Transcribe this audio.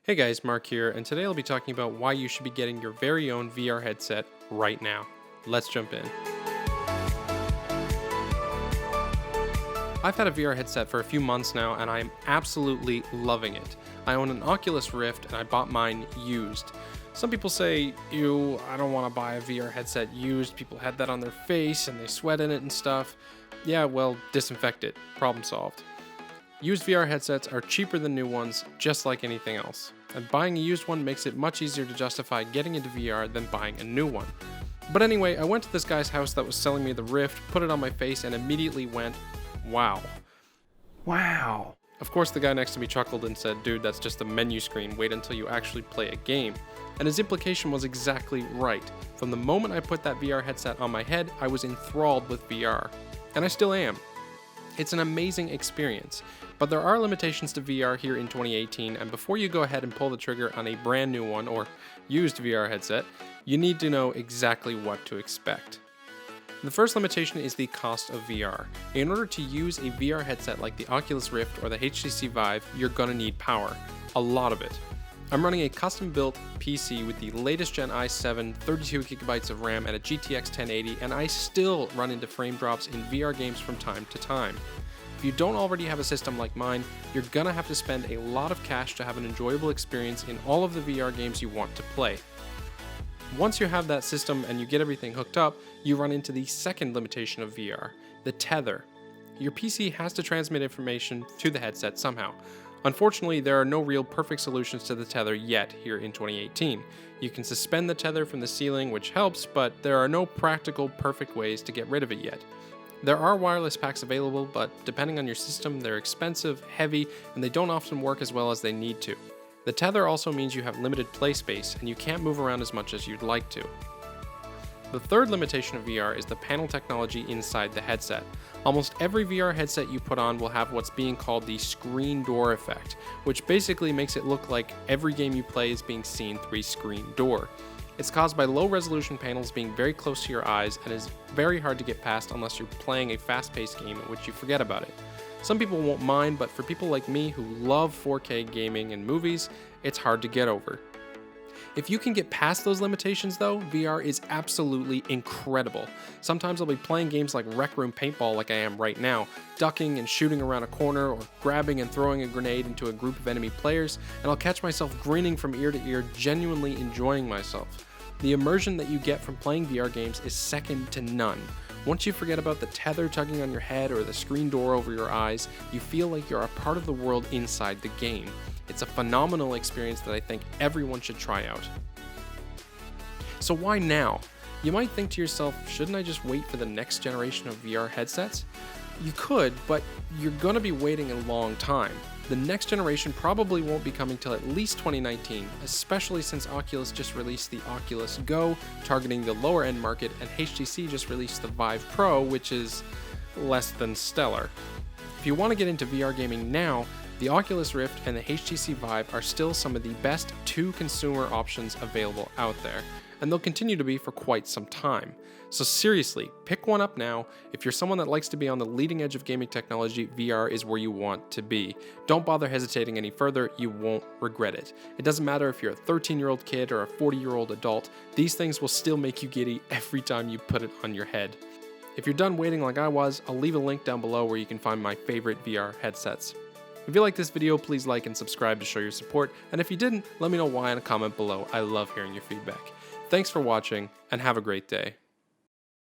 Hey guys, Mark here, and today I'll be talking about why you should be getting your very own VR headset right now. Let's jump in. I've had a VR headset for a few months now, and I am absolutely loving it. I own an Oculus Rift, and I bought mine used. Some people say, ew, I don't want to buy a VR headset used. People had that on their face, and they sweat in it and stuff. Yeah, well, disinfect it. Problem solved. Used VR headsets are cheaper than new ones, just like anything else. And buying a used one makes it much easier to justify getting into VR than buying a new one. But anyway, I went to this guy's house that was selling me the Rift, put it on my face, and immediately went, wow. Wow. Of course, the guy next to me chuckled and said, dude, that's just a menu screen, wait until you actually play a game. And his implication was exactly right. From the moment I put that VR headset on my head, I was enthralled with VR. And I still am. It's an amazing experience, but there are limitations to VR here in 2018, and before you go ahead and pull the trigger on a brand new one or used VR headset, you need to know exactly what to expect. The first limitation is the cost of VR. In order to use a VR headset like the Oculus Rift or the HTC Vive, you're gonna need power. A lot of it. I'm running a custom-built PC with the latest Gen i7, 32GB of RAM, and a GTX 1080, and I still run into frame drops in VR games from time to time. If you don't already have a system like mine, you're gonna have to spend a lot of cash to have an enjoyable experience in all of the VR games you want to play. Once you have that system and you get everything hooked up, you run into the second limitation of VR, the tether. Your PC has to transmit information to the headset somehow. Unfortunately, there are no real perfect solutions to the tether yet here in 2018. You can suspend the tether from the ceiling, which helps, but there are no practical, perfect ways to get rid of it yet. There are wireless packs available, but depending on your system, they're expensive, heavy, and they don't often work as well as they need to. The tether also means you have limited play space, and you can't move around as much as you'd like to. The third limitation of VR is the panel technology inside the headset. Almost every VR headset you put on will have what's being called the screen door effect, which basically makes it look like every game you play is being seen through a screen door. It's caused by low-resolution panels being very close to your eyes and is very hard to get past unless you're playing a fast-paced game in which you forget about it. Some people won't mind, but for people like me who love 4K gaming and movies, it's hard to get over. If you can get past those limitations though, VR is absolutely incredible. Sometimes I'll be playing games like Rec Room Paintball like I am right now, ducking and shooting around a corner or grabbing and throwing a grenade into a group of enemy players, and I'll catch myself grinning from ear to ear, genuinely enjoying myself. The immersion that you get from playing VR games is second to none. Once you forget about the tether tugging on your head or the screen door over your eyes, you feel like you're a part of the world inside the game. It's a phenomenal experience that I think everyone should try out. So why now? You might think to yourself, shouldn't I just wait for the next generation of VR headsets? You could, but you're gonna be waiting a long time. The next generation probably won't be coming till at least 2019, especially since Oculus just released the Oculus Go, targeting the lower end market, and HTC just released the Vive Pro, which is less than stellar. If you want to get into VR gaming now, the Oculus Rift and the HTC Vive are still some of the best two consumer options available out there, and they'll continue to be for quite some time. So seriously, pick one up now. If you're someone that likes to be on the leading edge of gaming technology, VR is where you want to be. Don't bother hesitating any further, you won't regret it. It doesn't matter if you're a 13-year-old kid or a 40-year-old adult, these things will still make you giddy every time you put it on your head. If you're done waiting like I was, I'll leave a link down below where you can find my favorite VR headsets. If you like this video, please like and subscribe to show your support, and if you didn't, let me know why in a comment below. I love hearing your feedback. Thanks for watching, and have a great day.